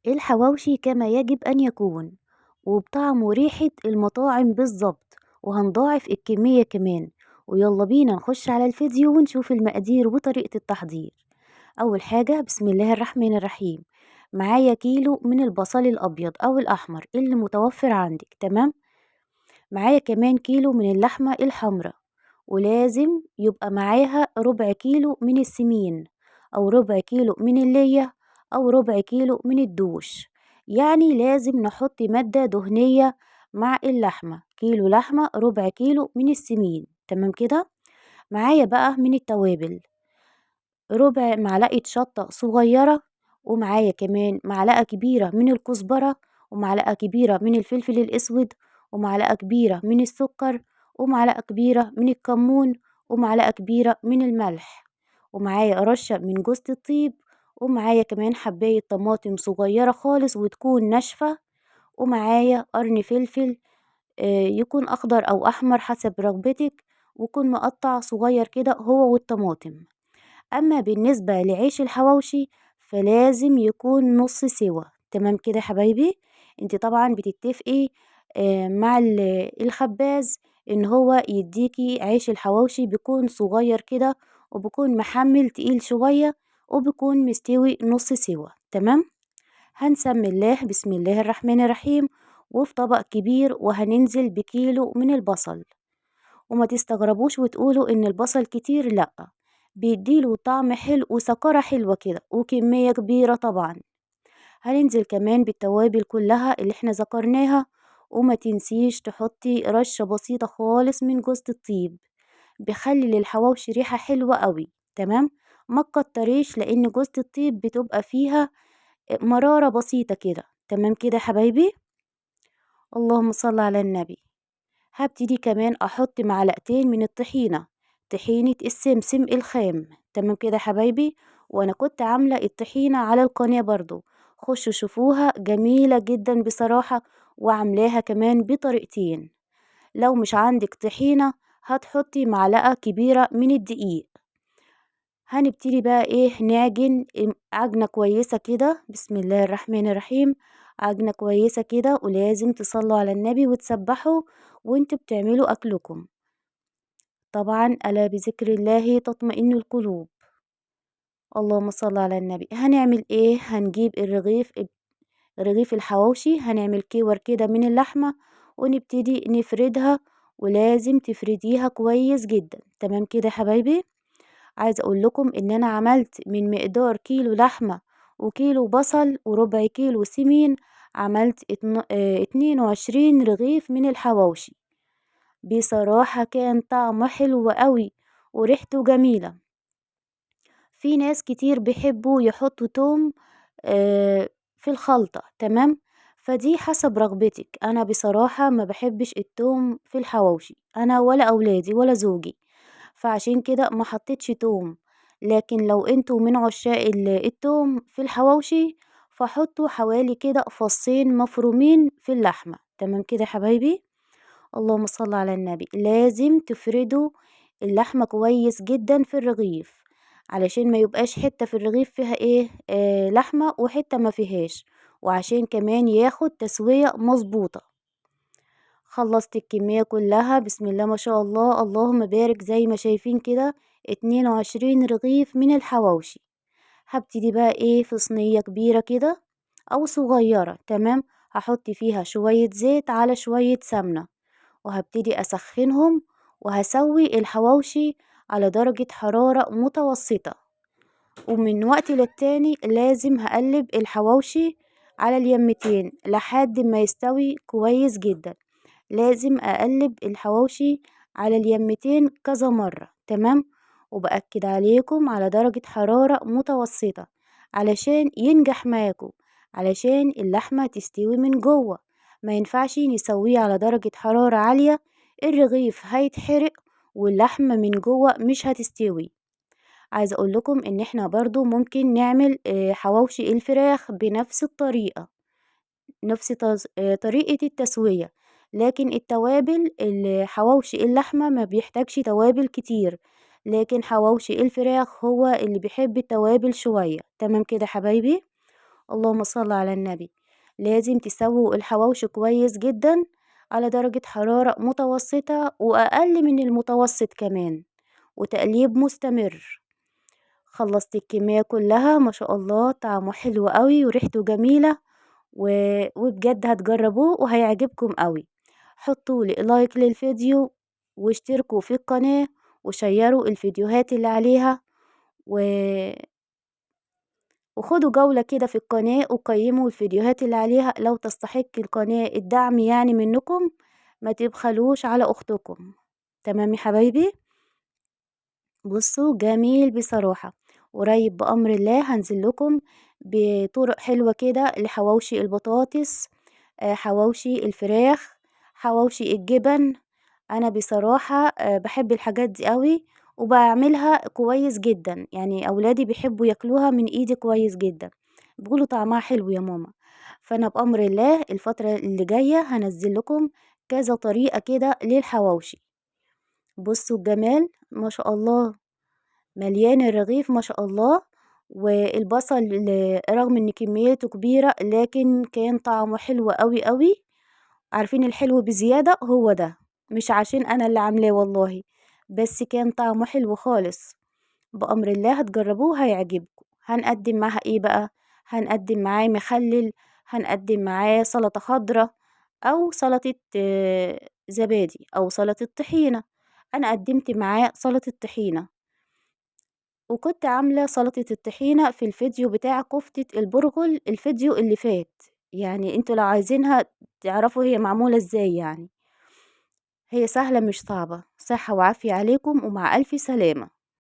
الحواوشي كما يجب أن يكون، وبطعم وريحة المطاعم بالظبط، وهنضاعف الكمية كمان. ويلا بينا نخش على الفيديو ونشوف المقادير وطريقة التحضير. أول حاجة بسم الله الرحمن الرحيم. معايا كيلو من البصل الأبيض أو الأحمر اللي متوفر عندك، تمام. معايا كمان كيلو من اللحمة الحمراء، ولازم يبقى معاها ربع كيلو من السمين، أو ربع كيلو من اللية، أو ربع كيلو من الدوش. يعني لازم نحط مادة دهنية مع اللحمة. كيلو لحمة ربع كيلو من السمين، تمام كده. معايا بقى من التوابل ربع معلقة شطة صغيرة، ومعايا كمان معلقة كبيرة من الكزبرة، ومعلقة كبيرة من الفلفل الأسود، ومعلقة كبيرة من السكر، ومعلقة كبيرة من الكمون، ومعلقة كبيرة من الملح، ومعايا رشة من جوز الطيب، ومعايا كمان حباية طماطم صغيرة خالص وتكون ناشفة، ومعايا قرن فلفل يكون أخضر أو أحمر حسب رغبتك، ويكون مقطع صغير كده هو والطماطم. أما بالنسبة لعيش الحواوشي فلازم يكون نص سوا، تمام كده يا حبايبي. انت طبعا بتتفقي مع الخباز ان هو يديكي عيش الحواوشي بيكون صغير كده، وبيكون محمل تقيل شوية، وبيكون مستوي نص سوا، تمام. هنسمي الله بسم الله الرحمن الرحيم، وفي طبق كبير وهننزل بكيلو من البصل. وما تستغربوش وتقولوا إن البصل كتير، لأ، بيديله طعم حلو وسكرة حلوة كده وكمية كبيرة طبعا. هننزل كمان بالتوابل كلها اللي احنا ذكرناها، وما تنسيش تحطي رشة بسيطة خالص من جوز الطيب، بيخلي للحواوشي ريحة حلوة قوي، تمام. ما تكتريش لأن جوز الطيب بتبقى فيها مرارة بسيطة كده، تمام كده يا حبايبي. اللهم صل على النبي. هابتدي كمان أحط معلقتين من الطحينة، طحينة السمسم الخام، تمام كده يا حبايبي. وأنا كنت عاملة الطحينة على القناة برضو، خشوا شوفوها جميلة جدا بصراحة، وعاملاها كمان بطريقتين. لو مش عندك طحينة هتحطي معلقة كبيرة من الدقيق. هنبتدي بقى ايه نعجن عجنة كويسة كده، بسم الله الرحمن الرحيم. عجنة كويسة كده، ولازم تصلوا على النبي وتسبحوا وانتوا بتعملوا أكلكم. طبعا ألا بذكر الله تطمئن القلوب. اللهم صل على النبي. هنعمل ايه؟ هنجيب رغيف الحواوشي، هنعمل كور كده من اللحمة ونبتدي نفردها، ولازم تفرديها كويس جدا، تمام كده يا حبايبي. عايزة اقول لكم ان انا عملت من مقدار كيلو لحمة وكيلو بصل وربع كيلو سمين، عملت 22 رغيف من الحواوشي. بصراحة كان طعمه حلو قوي وريحته جميلة. في ناس كتير بيحبوا يحطوا توم في الخلطة، تمام. فدي حسب رغبتك. انا بصراحة ما بحبش التوم في الحواوشي، انا ولا اولادي ولا زوجي، فعشان كده ما حطيتش توم. لكن لو انتوا من عشاق التوم في الحواوشي فحطوا حوالي كده فصين مفرومين في اللحمة، تمام كده يا حبايبي. اللهم صل على النبي. لازم تفردوا اللحمة كويس جدا في الرغيف، علشان ما يبقاش حتة في الرغيف فيها ايه لحمة وحتة ما فيهاش، وعشان كمان ياخد تسوية مظبوطة. خلصت الكمية كلها، بسم الله ما شاء الله اللهم بارك، زي ما شايفين كده 22 رغيف من الحواوشي. هبتدي بقى ايه في صينية كبيرة كده او صغيرة، تمام. هحط فيها شوية زيت على شوية سمنة، وهبتدي أسخنهم، وهسوي الحواوشي على درجة حرارة متوسطة. ومن وقت للتاني لازم هقلب الحواوشي على اليمتين لحد ما يستوي كويس جدا. لازم أقلب الحواوشي على اليمتين كذا مرة، تمام. وبأكد عليكم على درجة حرارة متوسطة علشان ينجح معاكم، علشان اللحمة تستوي من جوه. ما ينفعش نسويه على درجة حرارة عالية، الرغيف هيتحرق واللحمة من جوه مش هتستوي. عايزة اقول لكم ان احنا برضو ممكن نعمل حواوشي الفراخ بنفس الطريقة، نفس طريقة التسوية. لكن التوابل حواوشي اللحمة ما بيحتاجش توابل كتير، لكن حواوشي الفراخ هو اللي بيحب التوابل شوية، تمام كده حبايبي. اللهم صل على النبي. لازم تسووا الحواوشي كويس جدا على درجة حرارة متوسطة وأقل من المتوسط كمان، وتقليب مستمر. خلصت الكمية كلها ما شاء الله، طعمه حلو قوي وريحته جميلة وبجد هتجربوه وهيعجبكم قوي. حطوا لي لايك للفيديو واشتركوا في القناة وشيروا الفيديوهات اللي عليها و... وخدوا جولة كده في القناة وقيموا الفيديوهات اللي عليها لو تستحق القناة الدعم يعني منكم، ما تبخلوش على أختكم. تمام يا حبايبي. بصوا جميل بصراحة. قريب بأمر الله هنزل لكم بطرق حلوة كده لحواوشي البطاطس، حواوشي الفراخ، حواوشي الجبن. أنا بصراحة بحب الحاجات دي قوي وبعملها كويس جدا، يعني أولادي بيحبوا ياكلوها من إيدي كويس جدا، بيقولوا طعمها حلو يا ماما. فأنا بأمر الله الفترة اللي جاية هنزل لكم كذا طريقة كده للحواوشي. بصوا الجمال ما شاء الله، مليان الرغيف ما شاء الله. والبصل رغم ان كميته كبيرة لكن كان طعمه حلو قوي قوي. عارفين الحلو بزيادة هو ده، مش عشان انا اللي عاملاه والله، بس كان طعمه حلو خالص. بأمر الله هتجربوه هيعجبكم. هنقدم معاها ايه بقى؟ هنقدم معاه مخلل، هنقدم معاه سلطة خضراء، او سلطة زبادي، او سلطة طحينة. انا قدمت معاه سلطة طحينة، وكنت عاملة سلطة الطحينة في الفيديو بتاع كفتة البرغل الفيديو اللي فات. يعني انتوا لو عايزينها تعرفوا هي معمولة ازاي يعني، هي سهلة مش صعبة. صحة وعافية عليكم ومع ألف سلامة.